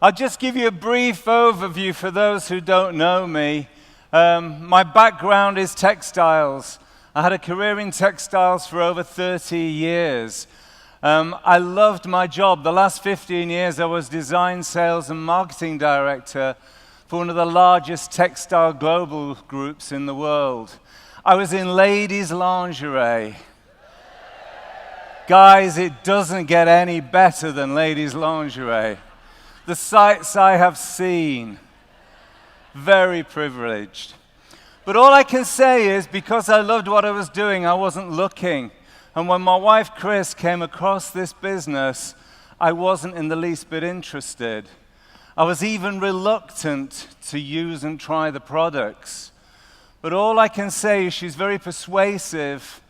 I'll just give you a brief overview for those who don't know me. My background is textiles. I had a career in textiles for over 30 years. I loved my job. The last 15 years I was design, sales, and marketing director for one of the largest textile global groups in the world. I was in ladies' lingerie. Guys, it doesn't get any better than ladies' lingerie. The sights I have seen, very privileged. But all I can say is, because I loved what I was doing, I wasn't looking. And when my wife, Chris, came across this business, I wasn't in the least bit interested. I was even reluctant to use and try the products. But all I can say is she's very persuasive,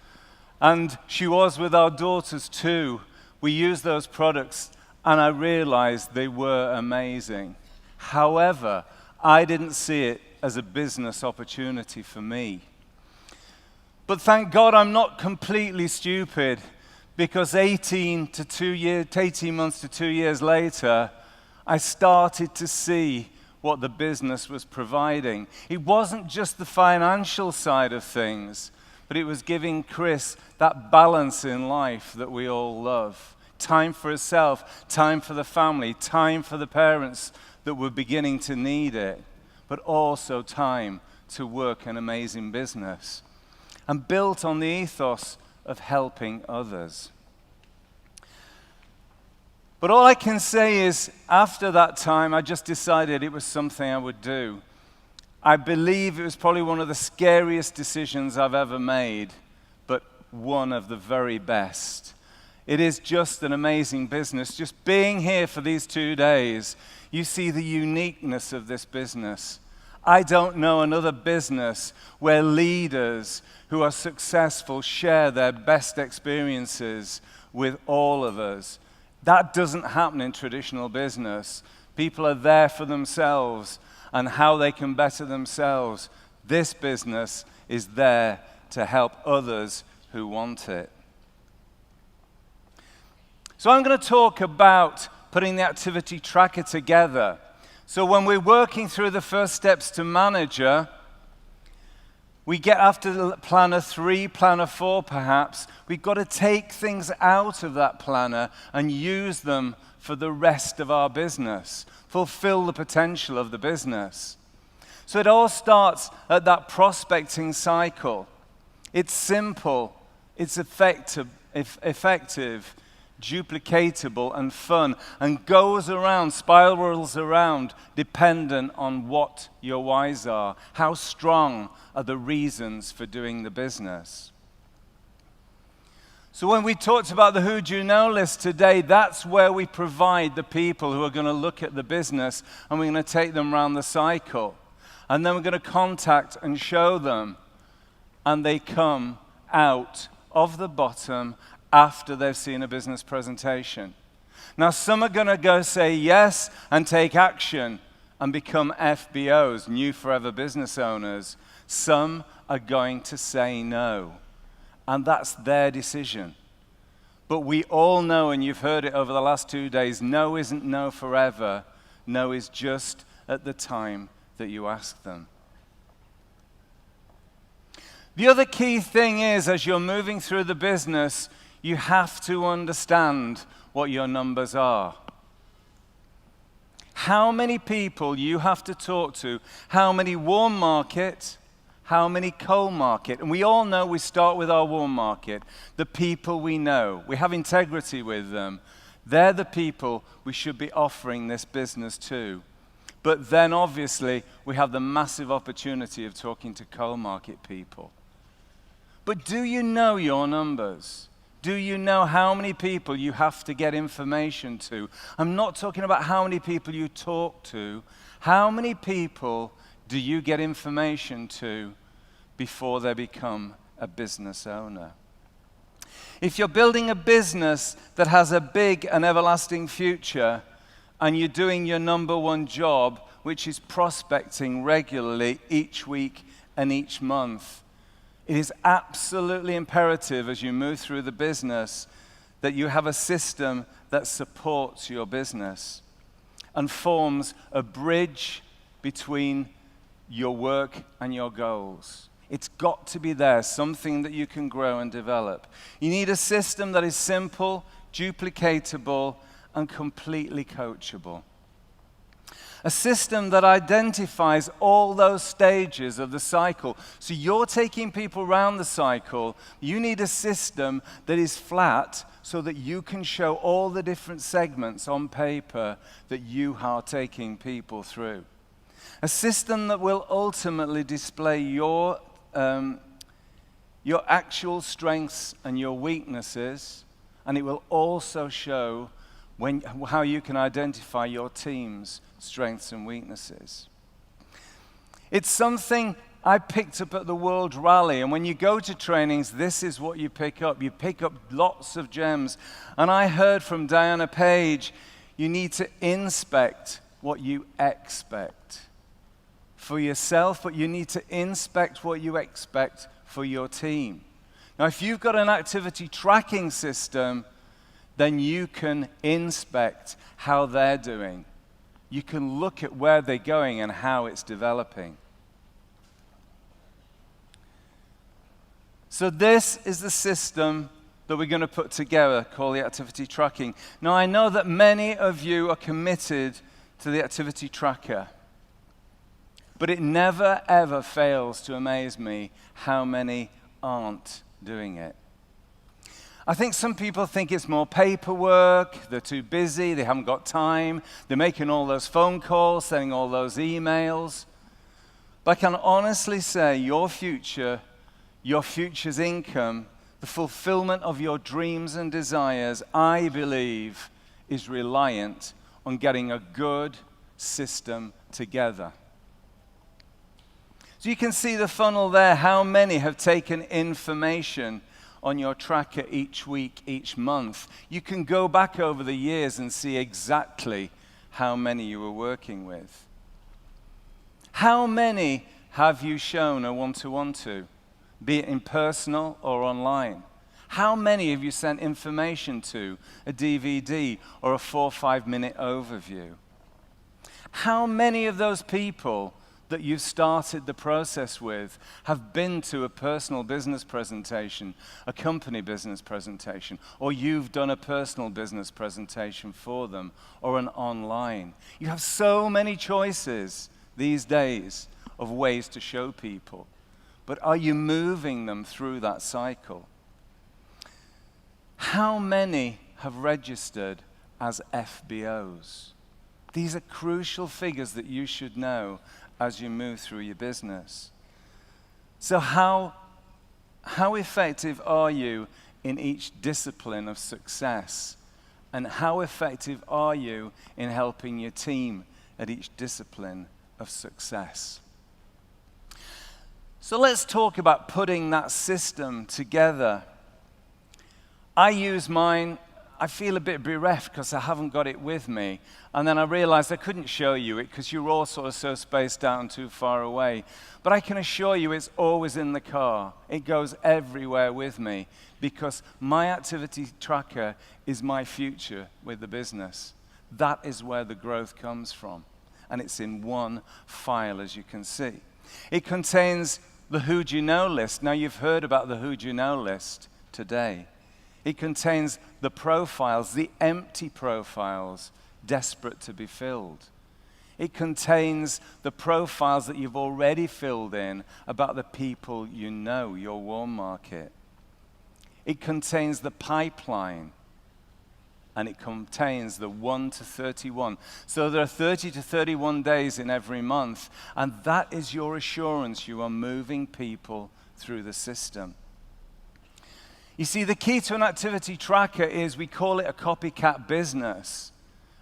and she was with our daughters too. We used those products, and I realized they were amazing. However, I didn't see it as a business opportunity for me. But thank God I'm not completely stupid, because 18 months to 2 years later, I started to see what the business was providing. It wasn't just the financial side of things, but it was giving Chris that balance in life that we all love. Time for herself, time for the family, time for the parents that were beginning to need it, but also time to work an amazing business, and built on the ethos of helping others. But all I can say is, after that time, I just decided it was something I would do. I believe it was probably one of the scariest decisions I've ever made, but one of the very best. It is just an amazing business. Just being here for these 2 days, you see the uniqueness of this business. I don't know another business where leaders who are successful share their best experiences with all of us. That doesn't happen in traditional business. People are there for themselves and how they can better themselves. This business is there to help others who want it. So I'm going to talk about putting the activity tracker together. So when we're working through the first steps to manager, we get after planner 3, planner 4 perhaps, we've got to take things out of that planner and use them for the rest of our business, fulfill the potential of the business. So it all starts at that prospecting cycle. It's simple, it's effective, duplicatable and fun, and goes around, spirals around, dependent on what your whys are. How strong are the reasons for doing the business? So when we talked about the Who Do You Know list today, that's where we provide the people who are going to look at the business, and we're going to take them around the cycle. And then we're going to contact and show them, and they come out of the bottom after they've seen a business presentation. Now, some are going to go say yes and take action and become FBOs, new forever business owners. Some are going to say no, and that's their decision. But we all know, and you've heard it over the last 2 days, no isn't no forever. No is just at the time that you ask them. The other key thing is, as you're moving through the business, you have to understand what your numbers are. How many people you have to talk to, how many warm market, how many cold market. And we all know we start with our warm market, the people we know. We have integrity with them. They're the people we should be offering this business to. But then obviously we have the massive opportunity of talking to cold market people. But do you know your numbers? Do you know how many people you have to get information to? I'm not talking about how many people you talk to. How many people do you get information to before they become a business owner? If you're building a business that has a big and everlasting future, and you're doing your number one job, which is prospecting regularly each week and each month, it is absolutely imperative as you move through the business that you have a system that supports your business. and forms a bridge between your work and your goals. It's got to be there, something that you can grow and develop. You need a system that is simple, duplicatable, and completely coachable. A system that identifies all those stages of the cycle. So you're taking people around the cycle. You need a system that is flat so that you can show all the different segments on paper that you are taking people through. A system that will ultimately display your actual strengths and your weaknesses, and it will also show how you can identify your team's strengths and weaknesses. It's something I picked up at the World Rally, and when you go to trainings, this is what you pick up. You pick up lots of gems. And I heard from Diana Page, you need to inspect what you expect for yourself, but you need to inspect what you expect for your team. Now, if you've got an activity tracking system, then you can inspect how they're doing. You can look at where they're going and how it's developing. So this is the system that we're going to put together called the activity tracking. Now, I know that many of you are committed to the activity tracker, but it never, ever fails to amaze me how many aren't doing it. I think some people think it's more paperwork, they're too busy, they haven't got time, they're making all those phone calls, sending all those emails. But I can honestly say your future's income, the fulfillment of your dreams and desires, I believe, is reliant on getting a good system together. So you can see the funnel there, how many have taken information on your tracker each week, each month. You can go back over the years and see exactly how many you were working with. How many have you shown a one-to-one to, be it in personal or online? How many have you sent information to, a DVD or a 4 or 5 minute overview? How many of those people that you've started the process with have been to a personal business presentation, a company business presentation, or you've done a personal business presentation for them, or an online? You have so many choices these days of ways to show people, but are you moving them through that cycle? How many have registered as FBOs? These are crucial figures that you should know as you move through your business. So how effective are you in each discipline of success? And how effective are you in helping your team at each discipline of success? So let's talk about putting that system together. I use mine. I feel a bit bereft because I haven't got it with me. And then I realized I couldn't show you it because you're all sort of so spaced out and too far away. But I can assure you it's always in the car. It goes everywhere with me because my activity tracker is my future with the business. That is where the growth comes from. And it's in one file, as you can see. It contains the Who Do You Know list. Now, you've heard about the Who Do You Know list today. It contains the profiles, the empty profiles, desperate to be filled. It contains the profiles that you've already filled in about the people you know, your warm market. It contains the pipeline, and it contains the 1 to 31. So there are 30 to 31 days in every month, and that is your assurance you are moving people through the system. You see, the key to an activity tracker is we call it a copycat business.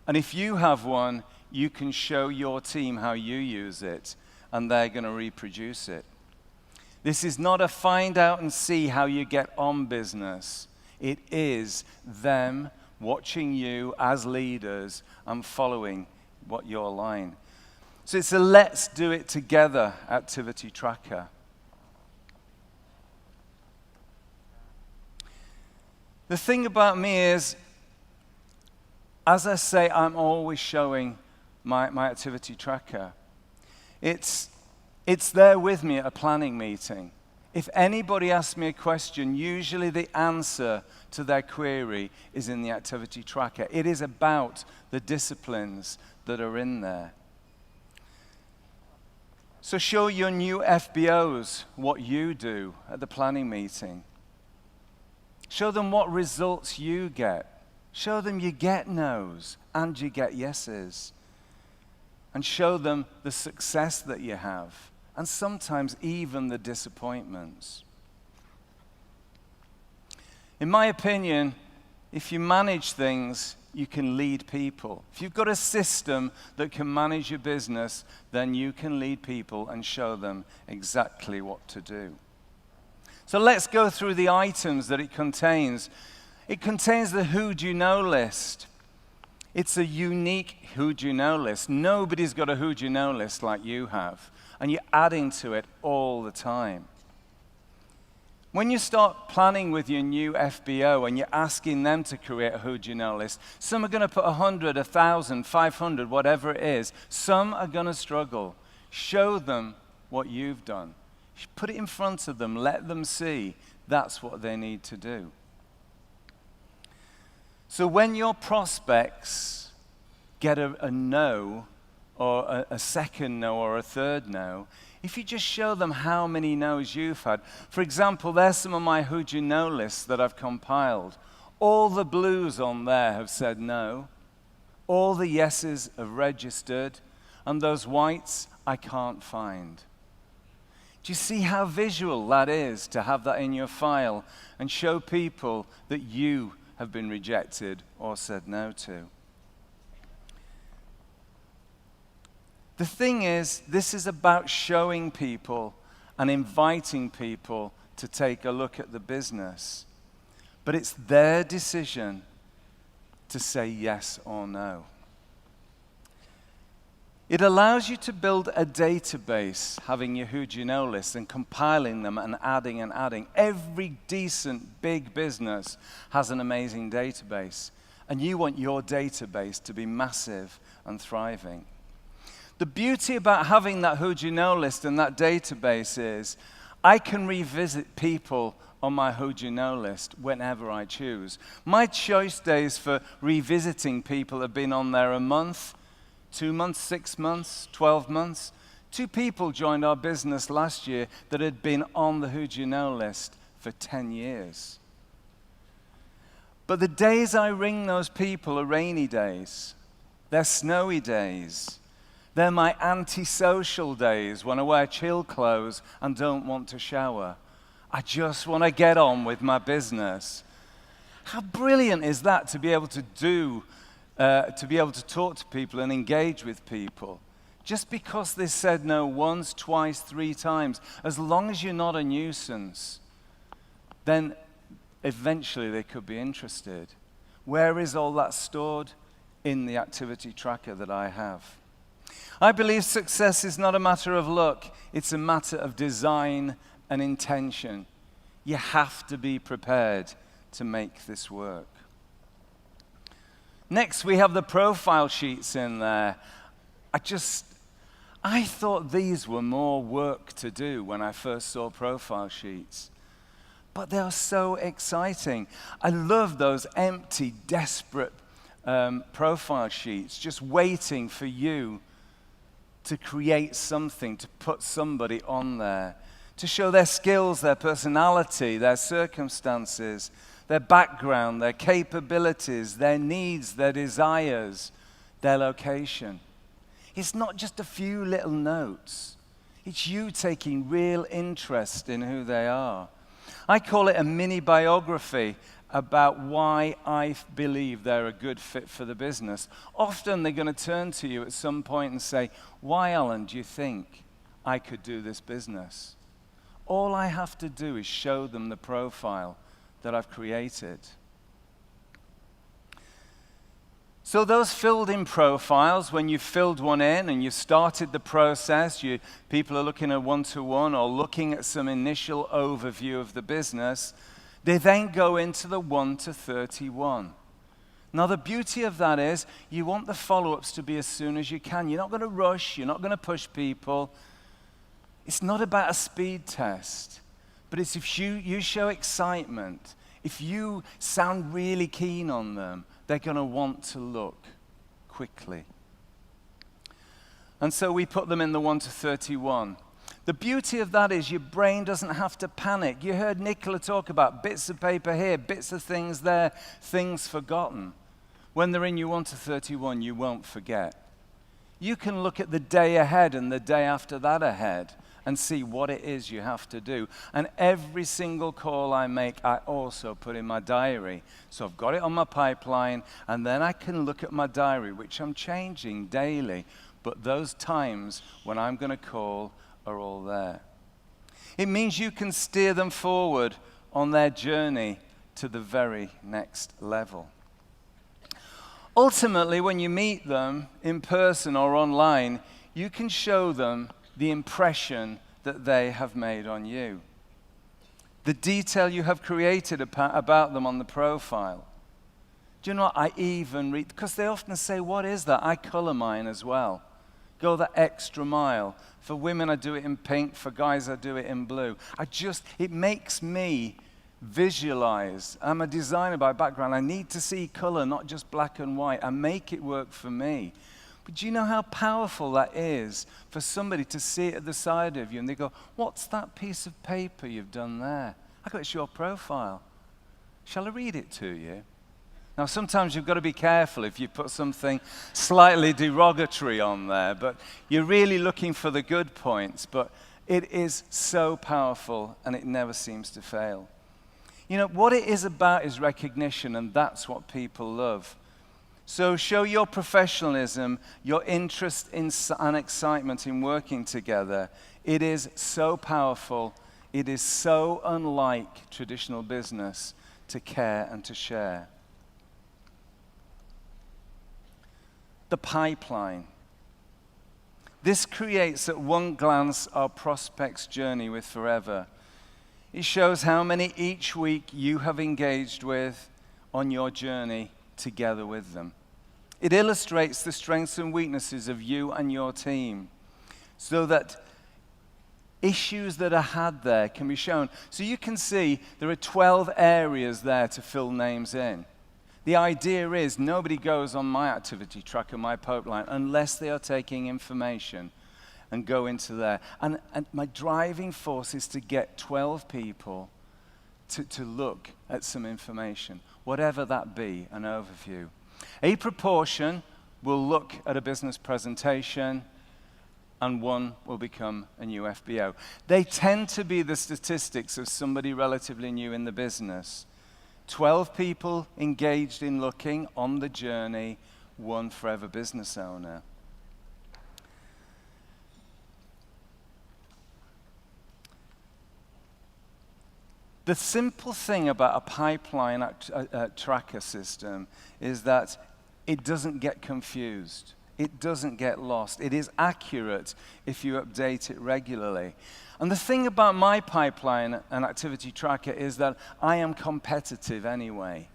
And if you have one, you can show your team how you use it, and they're going to reproduce it. This is not a find out and see how you get on business. It is them watching you as leaders and following what your line. So it's a let's do it together activity tracker. The thing about me is, as I say, I'm always showing my activity tracker. It's there with me at a planning meeting. If anybody asks me a question, usually the answer to their query is in the activity tracker. It is about the disciplines that are in there. So show your new FBOs what you do at the planning meeting. Show them what results you get. Show them you get no's and you get yeses. And show them the success that you have, and sometimes even the disappointments. In my opinion, if you manage things, you can lead people. If you've got a system that can manage your business, then you can lead people and show them exactly what to do. So let's go through the items that it contains. It contains the who do you know list. It's a unique who do you know list. Nobody's got a who do you know list like you have, and you're adding to it all the time. When you start planning with your new FBO and you're asking them to create a who do you know list, some are going to put 100, 1,000, 500, whatever it is. Some are going to struggle. Show them what you've done. Put it in front of them. Let them see that's what they need to do. So when your prospects get a no, or a second no, or a third no, if you just show them how many no's you've had. For example, there's some of my who do you know lists that I've compiled. All the blues on there have said no. All the yeses have registered. And those whites I can't find. Do you see how visual that is to have that in your file and show people that you have been rejected or said no to? The thing is, this is about showing people and inviting people to take a look at the business. But it's their decision to say yes or no. It allows you to build a database, having your who do you know list and compiling them and adding and adding. Every decent big business has an amazing database, and you want your database to be massive and thriving. The beauty about having that who do you know list and that database is I can revisit people on my who do you know list whenever I choose. My choice days for revisiting people have been on there a month, 2 months, 6 months, 12 months. 2 people joined our business last year that had been on the who do you know list for 10 years. But the days I ring those people are rainy days. They're snowy days. They're my antisocial days when I wear chill clothes and don't want to shower. I just want to get on with my business. How brilliant is that to be able to do, to be able to talk to people and engage with people? Just because they said no once, twice, 3 times, as long as you're not a nuisance, then eventually they could be interested. Where is all that stored? In the activity tracker that I have. I believe success is not a matter of luck, it's a matter of design and intention. You have to be prepared to make this work. Next, we have the profile sheets in there. I thought these were more work to do when I first saw profile sheets. But they are so exciting. I love those empty, desperate profile sheets, just waiting for you to create something, to put somebody on there, to show their skills, their personality, their circumstances, their background, their capabilities, their needs, their desires, their location. It's not just a few little notes. It's you taking real interest in who they are. I call it a mini biography about why I believe they're a good fit for the business. Often they're going to turn to you at some point and say, "Why, Alan, do you think I could do this business?" All I have to do is show them the profile that I've created. So those filled-in profiles, when you've filled one in and you've started the process, people are looking at one-to-one or looking at some initial overview of the business, they then go into the 1 to 31. Now, the beauty of that is you want the follow-ups to be as soon as you can. You're not going to rush. You're not going to push people. It's not about a speed test, but it's if you show excitement, if you sound really keen on them, they're going to want to look quickly. And so we put them in the 1 to 31. The beauty of that is your brain doesn't have to panic. You heard Nicola talk about bits of paper here, bits of things there, things forgotten. When they're in your 1 to 31, you won't forget. You can look at the day ahead and the day after that ahead and see what it is you have to do. And every single call I make, I also put in my diary. So I've got it on my pipeline, and then I can look at my diary, which I'm changing daily. But those times when I'm going to call are all there. It means you can steer them forward on their journey to the very next level. Ultimately, when you meet them in person or online, you can show them the impression that they have made on you, the detail you have created about them on the profile. Do you know what? I even read, because they often say, what is that? I color mine as well. Go that extra mile. For women, I do it in pink. For guys, I do it in blue. It makes me visualize. I'm a designer by background. I need to see color, not just black and white. I make it work for me. But do you know how powerful that is for somebody to see it at the side of you and they go, what's that piece of paper you've done there? I go, it's your profile. Shall I read it to you? Now, sometimes you've got to be careful if you put something slightly derogatory on there, but you're really looking for the good points. But it is so powerful, and it never seems to fail. You know, what it is about is recognition, and that's what people love. So show your professionalism, your interest and excitement in working together. It is so powerful. It is so unlike traditional business to care and to share. The pipeline. This creates at one glance our prospect's journey with Forever. It shows how many each week you have engaged with on your journey together with them. It illustrates the strengths and weaknesses of you and your team so that issues that are had there can be shown. So you can see there are 12 areas there to fill names in. The idea is nobody goes on my activity tracker, my pipeline, unless they are taking information and go into there. And my driving force is to get 12 people to look at some information, whatever that be, an overview. A proportion will look at a business presentation, and one will become a new FBO. They tend to be the statistics of somebody relatively new in the business. 12 people engaged in looking on the journey, one Forever business owner. The simple thing about a pipeline tracker system is that it doesn't get confused. It doesn't get lost. It is accurate if you update it regularly. And the thing about my pipeline and activity tracker is that I am competitive anyway.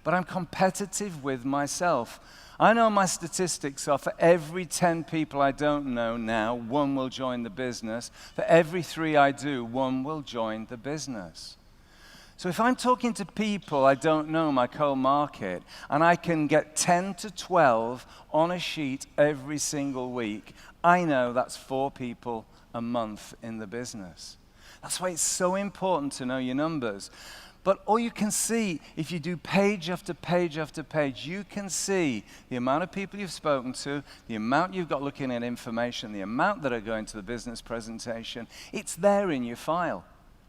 But I'm competitive with myself. I know my statistics are for every 10 people I don't know now, one will join the business. For every 3 I do, one will join the business. So if I'm talking to people I don't know, my cold market, and I can get 10 to 12 on a sheet every single week, I know that's 4 people a month in the business. That's why it's so important to know your numbers. But all you can see, if you do page after page after page, you can see the amount of people you've spoken to, the amount you've got looking at information, the amount that are going to the business presentation. It's there in your file.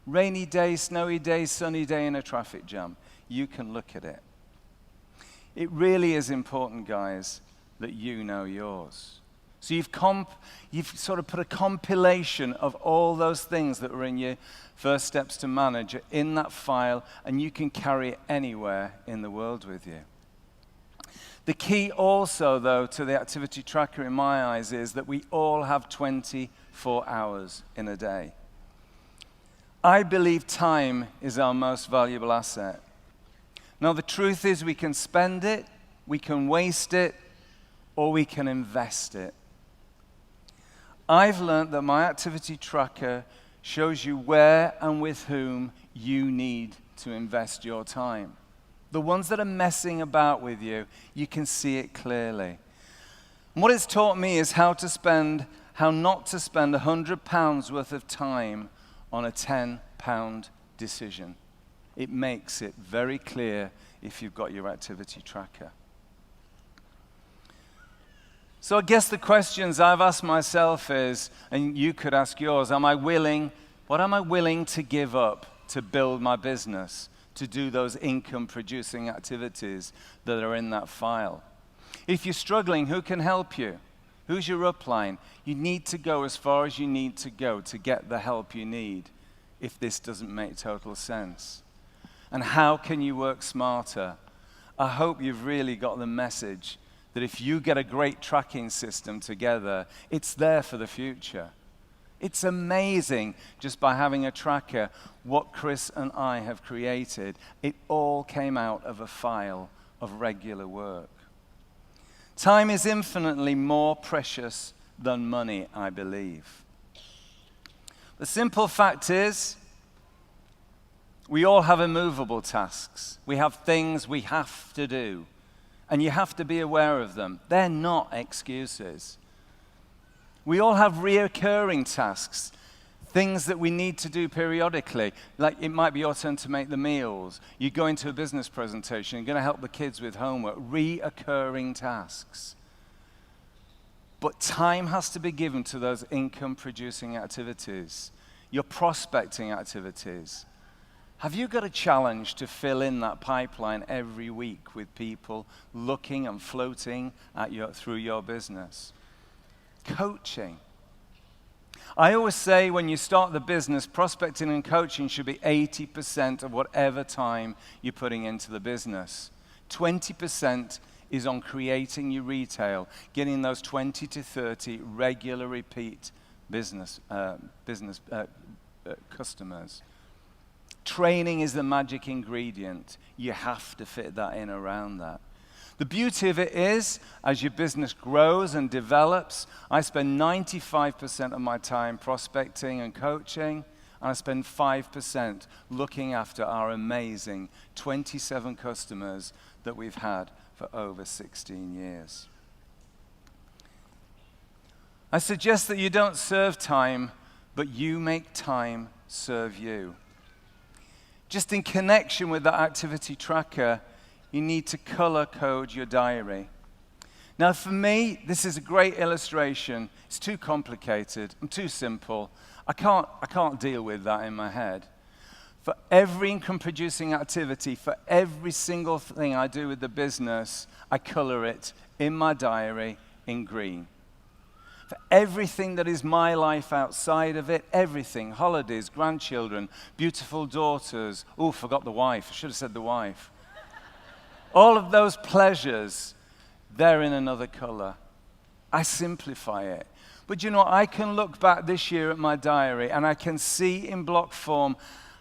Rainy day, snowy day, sunny day in a traffic jam. You can look at it. It really is important, guys, that you know yours. So you've sort of put a compilation of all those things that were in your first steps to manager in that file, and you can carry it anywhere in the world with you. The key also, though, to the activity tracker in my eyes is that we all have 24 hours in a day. I believe time is our most valuable asset. Now, the truth is we can spend it, we can waste it, or we can invest it. I've learned that my activity tracker shows you where and with whom you need to invest your time. The ones that are messing about with you, you can see it clearly. And what it's taught me is how not to spend £100 worth of time on a £10 decision. It makes it very clear if you've got your activity tracker. So I guess the questions I've asked myself is, and you could ask yours, what am I willing to give up to build my business, to do those income-producing activities that are in that file? If you're struggling, who can help you? Who's your upline? You need to go as far as you need to go to get the help you need if this doesn't make total sense. And how can you work smarter? I hope you've really got the message that if you get a great tracking system together, it's there for the future. It's amazing just by having a tracker what Chris and I have created. It all came out of a file of regular work. Time is infinitely more precious than money, I believe. The simple fact is, we all have immovable tasks. We have things we have to do. And you have to be aware of them. They're not excuses. We all have reoccurring tasks, things that we need to do periodically. Like it might be your turn to make the meals. You go into a business presentation, you're going to help the kids with homework. Reoccurring tasks. But time has to be given to those income-producing activities, your prospecting activities. Have you got a challenge to fill in that pipeline every week with people looking and floating at through your business? Coaching. I always say when you start the business, prospecting and coaching should be 80% of whatever time you're putting into the business. 20% is on creating your retail, getting those 20 to 30 regular repeat customers. Training is the magic ingredient. You have to fit that in around that. The beauty of it is, as your business grows and develops, I spend 95% of my time prospecting and coaching, and I spend 5% looking after our amazing 27 customers that we've had for over 16 years. I suggest that you don't serve time, but you make time serve you. Just in connection with that activity tracker, you need to color code your diary. Now for me, this is a great illustration. It's too complicated. I'm too simple. I can't deal with that in my head. For every income-producing activity, for every single thing I do with the business, I color it in my diary in green. For everything that is my life outside of it, everything, holidays, grandchildren, beautiful daughters. Oh, forgot the wife. I should have said the wife. All of those pleasures, they're in another color. I simplify it. But you know, I can look back this year at my diary and I can see in block form,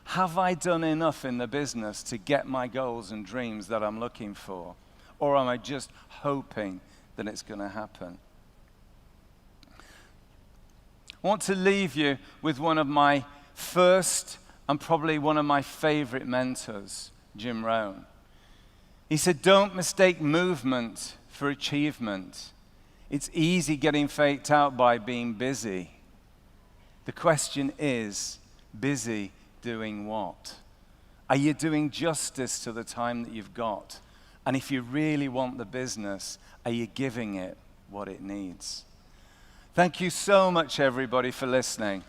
have I done enough in the business to get my goals and dreams that I'm looking for? Or am I just hoping that it's going to happen? I want to leave you with one of my first and probably one of my favorite mentors, Jim Rohn. He said, don't mistake movement for achievement. It's easy getting faked out by being busy. The question is, busy doing what? Are you doing justice to the time that you've got? And if you really want the business, are you giving it what it needs? Thank you so much, everybody, for listening.